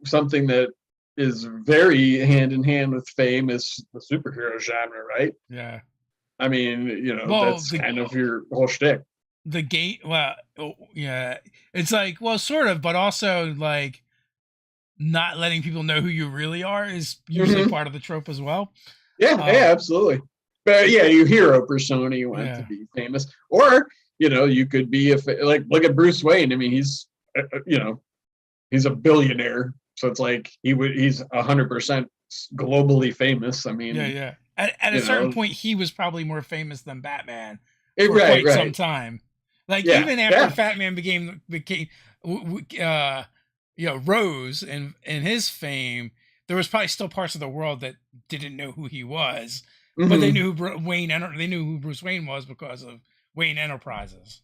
something that is very hand in hand with fame is the superhero genre, right? Yeah. I mean, Well, that's kind of your whole shtick. the game, well, yeah, it's like, well, sort of, but also like not letting people know who you really are is usually Mm-hmm. part of the trope as well. Yeah, absolutely. But yeah, you hero persona, you want to Yeah. be famous, or you could be like look at Bruce Wayne. I mean, he's he's a billionaire, so it's like he's 100% globally famous. I Yeah, mean, yeah. At a you certain know, point, he was probably more famous than Batman for quite some right, time. Like yeah, even after yeah, Batman became rose in his fame, there was probably still parts of the world that didn't know who he was. but they Mhm. knew they knew who Bruce Wayne was because of Wayne Enterprises.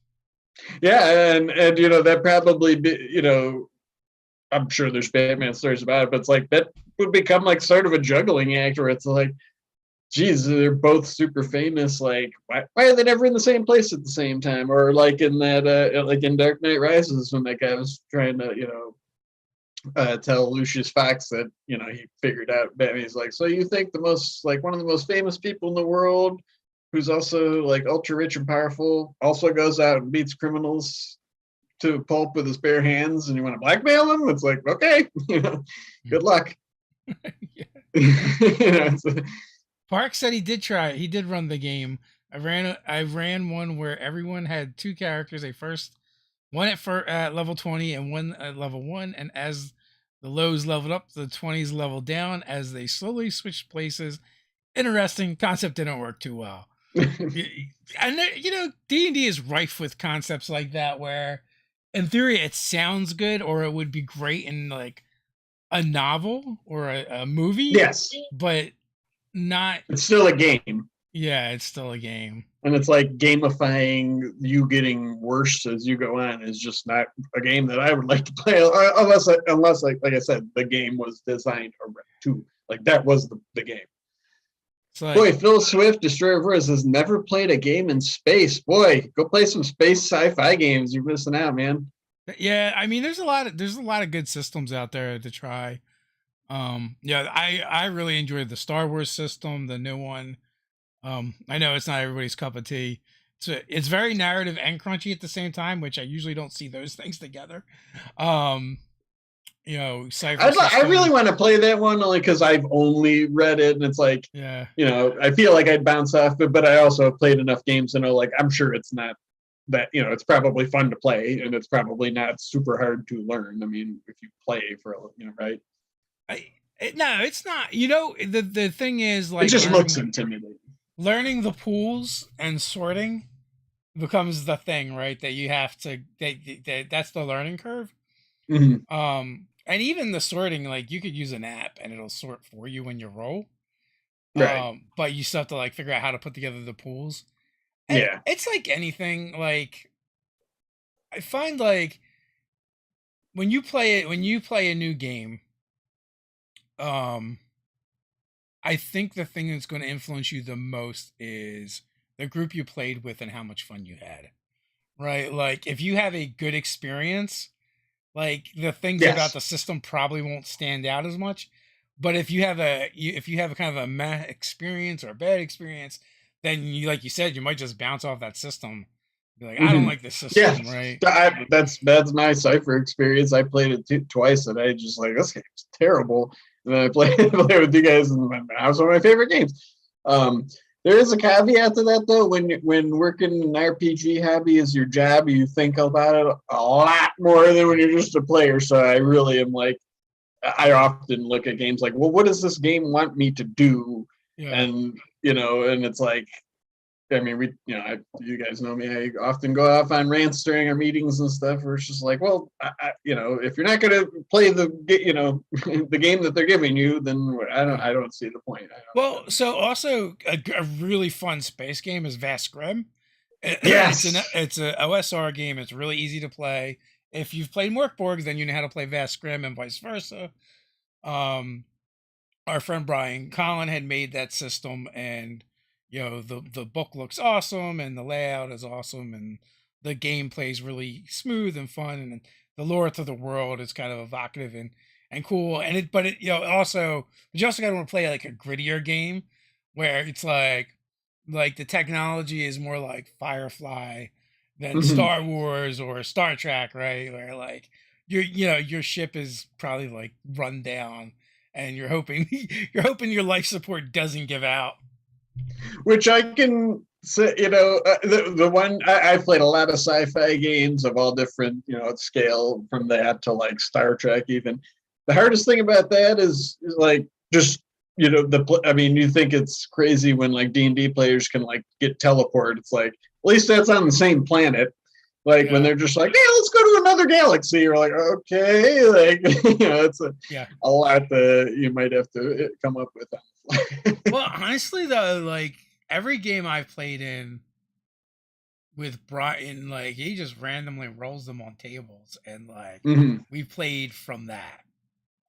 Yeah, and that probably be, I'm sure there's Batman stories about it, but it's like that would become like sort of a juggling act where it's like, geez, they're both super famous. Like, why are they never in the same place at the same time? Or like in that, like in Dark Knight Rises, when that guy was trying to, tell Lucius Fox that he figured out Batman. He's like, so you think one of the most famous people in the world, who's also like ultra rich and powerful, also goes out and beats criminals to a pulp with his bare hands, and you want to blackmail him? It's like, okay, good luck. Yeah. It's Park said he did try. He did run the game. I ran one where everyone had two characters. One at level 20 and one at level 1, and as the lows leveled up, the 20s leveled down as they slowly switched places. Interesting concept, didn't work too well. And D&D is rife with concepts like that where in theory it sounds good or it would be great in like a novel or a movie, yes, but not. it's still a game. Yeah, it's still a game. And it's like gamifying you getting worse as you go on is just not a game that I would like to play unless like I said, the game was designed to like that was the game. Like, boy, Phil Swift, Destroyer of Worlds, has never played a game in space. Boy, go play some space sci-fi games. You're missing out, man. Yeah, I mean, there's a lot of good systems out there to try. Yeah, I really enjoyed the Star Wars system, the new one. I know it's not everybody's cup of tea. It's very narrative and crunchy at the same time, which I usually don't see those things together. Cypher I really want to play that one only because I've only read it, and it's like, yeah, I feel like I'd bounce off it, but I also have played enough games to know, like, I'm sure it's not that, it's probably fun to play, and it's probably not super hard to learn. I mean, if you play for, right? No, it's not. The thing is, like, it just looks intimidating. Learning the pools and sorting becomes the thing, right? That you have to. That's the learning curve. Mm-hmm. And even the sorting, like you could use an app and it'll sort for you when you roll. Right. But you still have to like figure out how to put together the pools. And yeah. It's like anything. Like I find like when you play a new game, I think the thing that's going to influence you the most is the group you played with and how much fun you had. Right? Like if you have a good experience, like the things about the system probably won't stand out as much. But if you have a kind of a meh experience or a bad experience, then like you said, you might just bounce off that system. Be like, I don't like this system, right? That's my Cypher experience. I played it twice, and I just like, this game's terrible. And then I played with you guys, and that was one of my favorite games. There is a caveat to that, though. When working an RPG hobby as your job, you think about it a lot more than when you're just a player. So I really am like, I often look at games like, well, what does this game want me to do? Yeah. And and it's like, I mean, you guys know me. I often go off on rants during our meetings and stuff. Where it's just like, well, if you're not going to play the the game that they're giving you, then I don't see the point. So also a really fun space game is Vast Grim. Yes, it's a OSR game. It's really easy to play. If you've played Morkborg, then you know how to play Vast Grim and vice versa. Our friend Brian Collin had made that system, and the book looks awesome, and the layout is awesome, and the gameplay is really smooth and fun, and the lore to the world is kind of evocative and cool. And you also got to want to play like a grittier game where it's like the technology is more like Firefly than Star Wars or Star Trek, right? Where like your ship is probably like run down, and you're hoping your life support doesn't give out. Which I can say, the one I've played a lot of sci-fi games of all different, scale from that to like Star Trek. Even the hardest thing about that is like just you think it's crazy when like D&D players can like get teleported. It's like, at least that's on the same planet. Like when they're just like, hey, let's go to another galaxy. You're like, okay, like it's a lot that you might have to come up with on the Well, honestly though, like every game I've played in with Brian, like he just randomly rolls them on tables, and like Hmm. we played from that.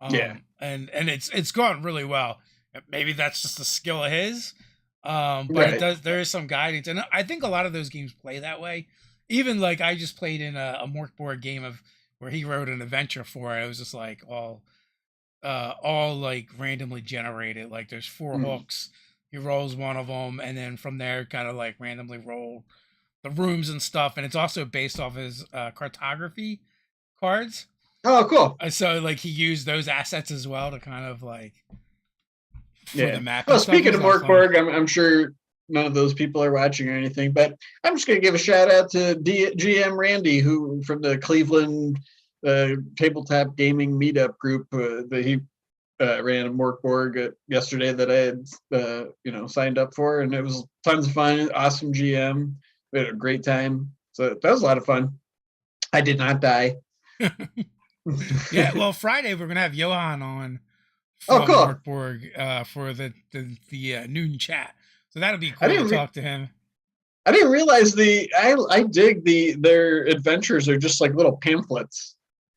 Yeah. And it's gone really well. Maybe that's just a skill of his. But it Right. does, there is some guidance, and I think a lot of those games play that way. Even like I just played in a Mork board game of where he wrote an adventure for it. It was just like all like randomly generated. Like there's four Mm. hooks. He rolls one of them, and then from there, kind of like randomly roll the rooms and stuff. And it's also based off his cartography cards. Oh, cool. So like he used those assets as well to kind of like for Yeah. the map Well, and stuff. It speaking was of a lot of fun. Morkborg, I'm sure none of those people are watching or anything, but I'm just going to give a shout out to GM Randy, who from the Cleveland tabletop gaming meetup group that he ran a Morkborg yesterday that I had signed up for, and it was tons of fun. Awesome GM. We had a great time. So that was a lot of fun. I did not die. Yeah, well, Friday we're gonna have Johan on Oh, from cool. Morkborg for the noon chat. So that'll be I cool to didn't. talk to him. I didn't realize I dig their adventures are just like little pamphlets.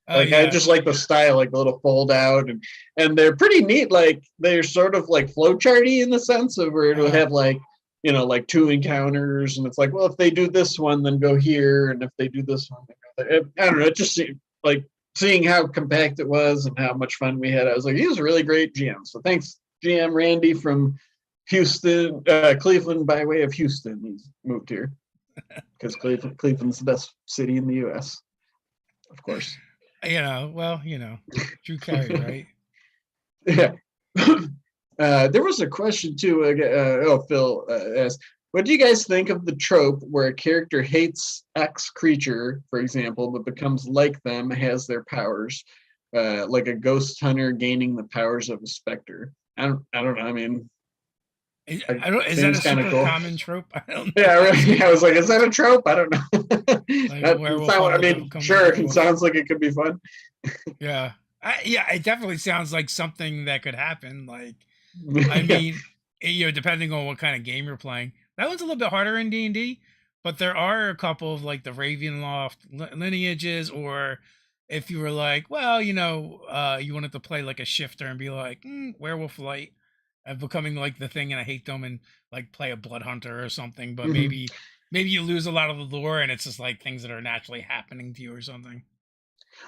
Oh Like I yeah, just like the style, like a little fold out, and they're pretty neat. Like they're sort of like flowcharty in the sense of where it'll uh, have like like two encounters, and it's like, well, if they do this one, then go here, and if they do this one, then go there. I don't know. It just seemed like seeing how compact it was and how much fun we had. I was like, he was a really great GM. So thanks, GM Randy from Houston, Cleveland by way of Houston. He's moved here because Cleveland's the best city in the U.S. Of course. Drew Carey, right? Yeah. There was a question too. Phil asked, "What do you guys think of the trope where a character hates X creature, for example, but becomes like them, has their powers, like a ghost hunter gaining the powers of a specter?" I don't know. I mean, it I don't. Is that seems a kind of super cool. common trope? I don't know if Yeah, that's really. I was like, is that a trope? I don't know. like a werewolf I hunter mean, becomes a sure, it werewolf. sounds like it could be fun. Yeah, yeah. It definitely sounds like something that could happen. Like, I Yeah. mean, depending on what kind of game you're playing, that one's a little bit harder in D&D. But there are a couple of like the Ravenloft lineages, or if you were like, well, you wanted to play like a shifter and be like werewolf light, and becoming like the thing, and I hate them, and like play a blood hunter or something. But Mhm. maybe you lose a lot of the lore, and it's just like things that are naturally happening to you or something.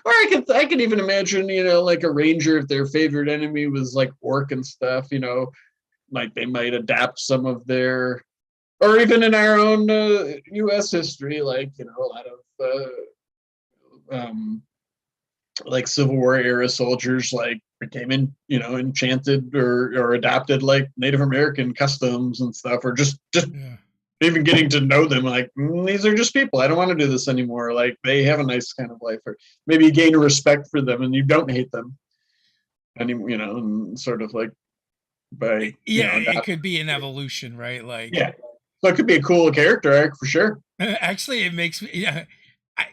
Or I could even imagine, like a ranger if their favorite enemy was like orc and stuff, like they might adapt some of their, or even in our own U.S. history, like a lot of like Civil War era soldiers like became enchanted or adopted like Native American customs and stuff, or just Yeah. even getting to know them, like these are just people. I don't want to do this anymore. Like they have a nice kind of life, or maybe you gain a respect for them and you don't hate them anymore. And sort of like by Yeah, it adopt. could be an evolution, right? Like, Yeah, so it could be a cool character arc for sure. actually, it makes me. Yeah,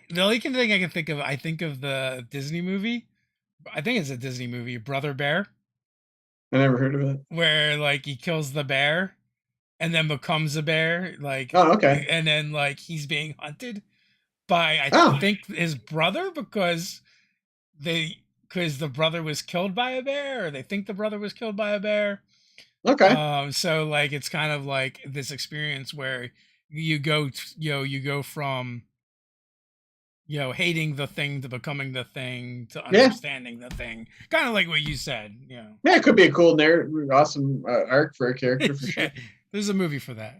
the only thing I can think of, I think of the Disney movie. I think it's a Disney movie, Brother Bear, I never heard of it. where like he kills the bear and then becomes a bear, like, Oh, okay. and then like he's being hunted by I Oh, think his brother they because the brother was killed by a bear, or they think the brother was killed by a bear. okay. So like it's kind of like this experience where you go from hating the thing to becoming the thing to Yeah, understanding the thing, kind of like what you said. yeah. It could be a cool narrative, awesome arc for a character for Yeah, sure. there's a movie for that.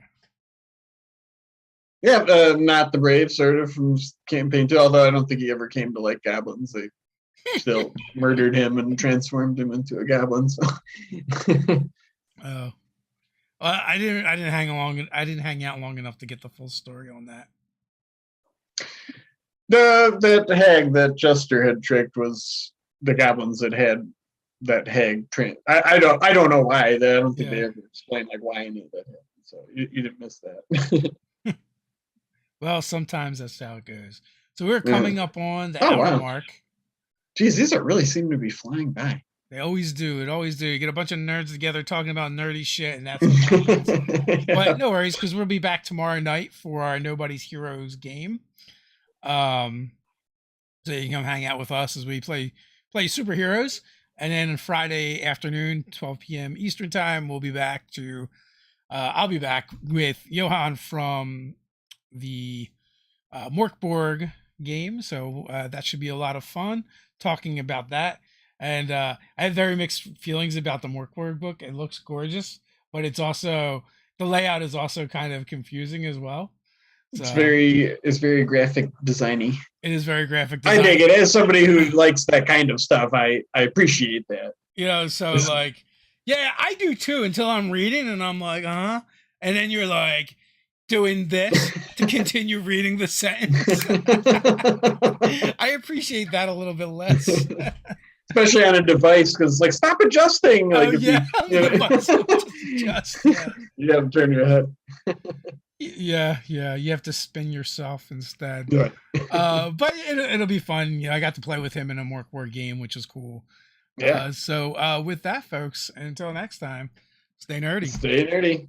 Yeah, not the brave sort of from campaign two. Although I don't think he ever came to like goblins. They still murdered him and transformed him into a goblin. So Oh, I didn't hang out long enough to get the full story on that. that hag that Jester had tricked was the goblins that had that hag. I don't know why. I don't think they Yeah. ever explained like why any of that happened. So you didn't miss that. Well, sometimes that's how it goes. So we're Yeah. coming up on the Oh hour wow. mark. Geez, these are really seem to be flying by. They always do. It always do. You get a bunch of nerds together talking about nerdy shit, and that's what happens. But Yeah. no worries, because we'll be back tomorrow night for our Nobody's Heroes game. Um, so you can come hang out with us as we play superheroes. And then Friday afternoon, 12 p.m. Eastern time, we'll be back to. I'll be back with Johan from the Morkborg game. So that should be a lot of fun talking about that. And I have very mixed feelings about the Morkborg book. It looks gorgeous, but it's also the layout is also kind of confusing as well. So It's very graphic designy. it is very graphic I design. dig it. As somebody who likes that kind of stuff, I appreciate that. You know, so like, yeah, I do too until I'm reading and I'm like, and then you're like doing this to continue reading the sentence. I appreciate that a little bit less. Especially on a device, because like stop adjusting. Like Oh yeah, you have to turn your head. Yeah, you have to spin yourself instead. Yeah. But it'll be fun. You know, I got to play with him in a Morkborg game, which is cool. Yeah. So with that, folks, until next time, stay nerdy. Stay nerdy.